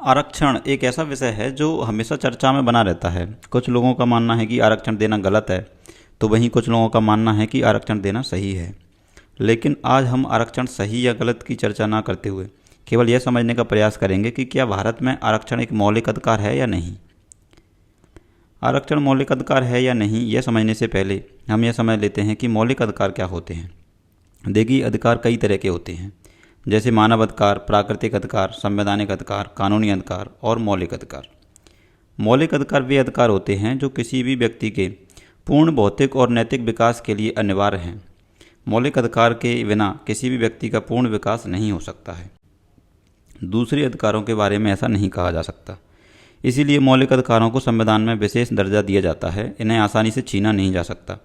आरक्षण एक ऐसा विषय है जो हमेशा चर्चा में बना रहता है। कुछ लोगों का मानना है कि आरक्षण देना गलत है, तो वहीं कुछ लोगों का मानना है कि आरक्षण देना सही है। लेकिन आज हम आरक्षण सही या गलत की चर्चा ना करते हुए केवल यह समझने का प्रयास करेंगे कि क्या भारत में आरक्षण एक मौलिक अधिकार है या नहीं। आरक्षण मौलिक अधिकार है या नहीं, यह समझने से पहले हम यह समझ लेते हैं कि मौलिक अधिकार क्या होते हैं। देखिए, अधिकार कई तरह के होते हैं, जैसे मानव अधिकार, प्राकृतिक अधिकार, संवैधानिक अधिकार, कानूनी अधिकार और मौलिक अधिकार। मौलिक अधिकार वे अधिकार होते हैं जो किसी भी व्यक्ति के पूर्ण भौतिक और नैतिक विकास के लिए अनिवार्य हैं। मौलिक अधिकार के बिना किसी भी व्यक्ति का पूर्ण विकास नहीं हो सकता है। दूसरे अधिकारों के बारे में ऐसा नहीं कहा जा सकता। इसीलिए मौलिक अधिकारों को संविधान में विशेष दर्जा दिया जाता है। इन्हें आसानी से छीना नहीं जा सकता।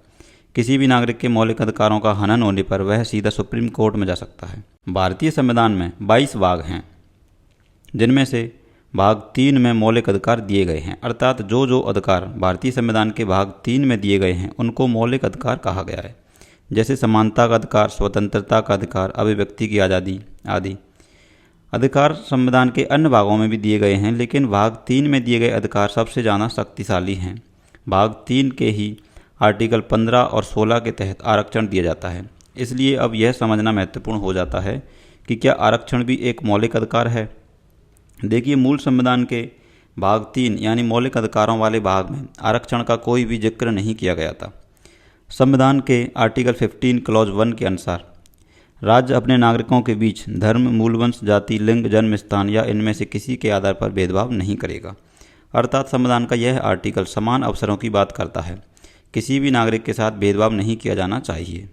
किसी भी नागरिक के मौलिक अधिकारों का हनन होने पर वह सीधा सुप्रीम कोर्ट में जा सकता है। भारतीय संविधान में 22 भाग हैं, जिनमें से भाग 3 में मौलिक अधिकार दिए गए हैं। अर्थात जो अधिकार भारतीय संविधान के भाग 3 में दिए गए हैं उनको मौलिक अधिकार कहा गया है, जैसे समानता का अधिकार, स्वतंत्रता का अधिकार, अभिव्यक्ति की आज़ादी आदि। अधिकार संविधान के अन्य भागों में भी दिए गए हैं, लेकिन भाग 3 में दिए गए अधिकार सबसे ज़्यादा शक्तिशाली हैं। भाग 3 के ही आर्टिकल 15 और 16 के तहत आरक्षण दिया जाता है। इसलिए अब यह समझना महत्वपूर्ण हो जाता है कि क्या आरक्षण भी एक मौलिक अधिकार है। देखिए, मूल संविधान के भाग 3 यानी मौलिक अधिकारों वाले भाग में आरक्षण का कोई भी जिक्र नहीं किया गया था। संविधान के आर्टिकल 15 क्लॉज 1 के अनुसार राज्य अपने नागरिकों के बीच धर्म, मूलवंश, जाति, लिंग, जन्म स्थान या इनमें से किसी के आधार पर भेदभाव नहीं करेगा। अर्थात संविधान का यह आर्टिकल समान अवसरों की बात करता है। किसी भी नागरिक के साथ भेदभाव नहीं किया जाना चाहिए।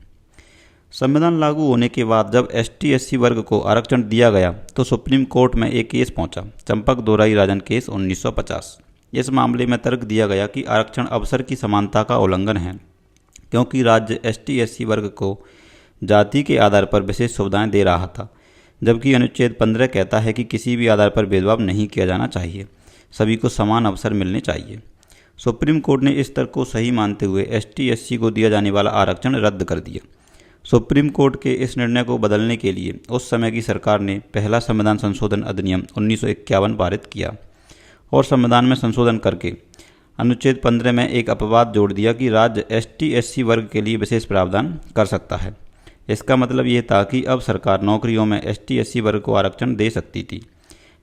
संविधान लागू होने के बाद जब ST/SC वर्ग को आरक्षण दिया गया तो सुप्रीम कोर्ट में एक केस पहुंचा, चंपक दोराई राजन केस 1950। इस मामले में तर्क दिया गया कि आरक्षण अवसर की समानता का उल्लंघन है, क्योंकि राज्य ST/SC वर्ग को जाति के आधार पर विशेष सुविधाएं दे रहा था, जबकि अनुच्छेद 15 कहता है कि किसी भी आधार पर भेदभाव नहीं किया जाना चाहिए, सभी को समान अवसर मिलने चाहिए। सुप्रीम कोर्ट ने इस तर्क को सही मानते हुए ST/SC को दिया जाने वाला आरक्षण रद्द कर दिया। सुप्रीम कोर्ट के इस निर्णय को बदलने के लिए उस समय की सरकार ने पहला संविधान संशोधन अधिनियम 1951 पारित किया और संविधान में संशोधन करके अनुच्छेद 15 में एक अपवाद जोड़ दिया कि राज्य ST/SC वर्ग के लिए विशेष प्रावधान कर सकता है। इसका मतलब ये था कि अब सरकार नौकरियों में ST/SC वर्ग को आरक्षण दे सकती थी।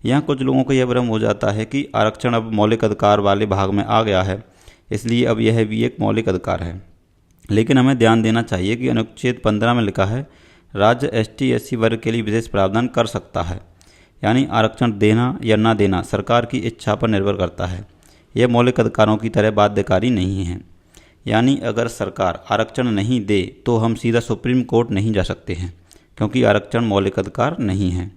यहाँ कुछ लोगों को यह भ्रम हो जाता है कि आरक्षण अब मौलिक अधिकार वाले भाग में आ गया है, इसलिए अब यह भी एक मौलिक अधिकार है। लेकिन हमें ध्यान देना चाहिए कि अनुच्छेद 15 में लिखा है राज्य ST/SC वर्ग के लिए विशेष प्रावधान कर सकता है, यानी आरक्षण देना या न देना सरकार की इच्छा पर निर्भर करता है। यह मौलिक अधिकारों की तरह बाध्यकारी नहीं है। यानी अगर सरकार आरक्षण नहीं दे तो हम सीधा सुप्रीम कोर्ट नहीं जा सकते हैं, क्योंकि आरक्षण मौलिक अधिकार नहीं है।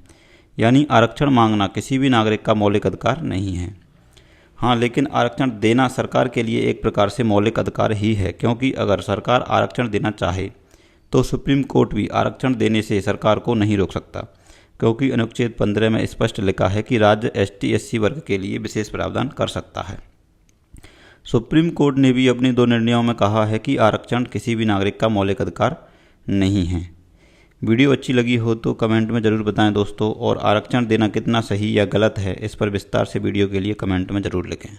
यानी आरक्षण मांगना किसी भी नागरिक का मौलिक अधिकार नहीं है। हाँ, लेकिन आरक्षण देना सरकार के लिए एक प्रकार से मौलिक अधिकार ही है, क्योंकि अगर सरकार आरक्षण देना चाहे तो सुप्रीम कोर्ट भी आरक्षण देने से सरकार को नहीं रोक सकता, क्योंकि अनुच्छेद 15 में स्पष्ट लिखा है कि राज्य ST/SC वर्ग के लिए विशेष प्रावधान कर सकता है। सुप्रीम कोर्ट ने भी अपने 2 निर्णयों में कहा है कि आरक्षण किसी भी नागरिक का मौलिक अधिकार नहीं है। वीडियो अच्छी लगी हो तो कमेंट में ज़रूर बताएं दोस्तों, और आरक्षण देना कितना सही या गलत है इस पर विस्तार से वीडियो के लिए कमेंट में ज़रूर लिखें।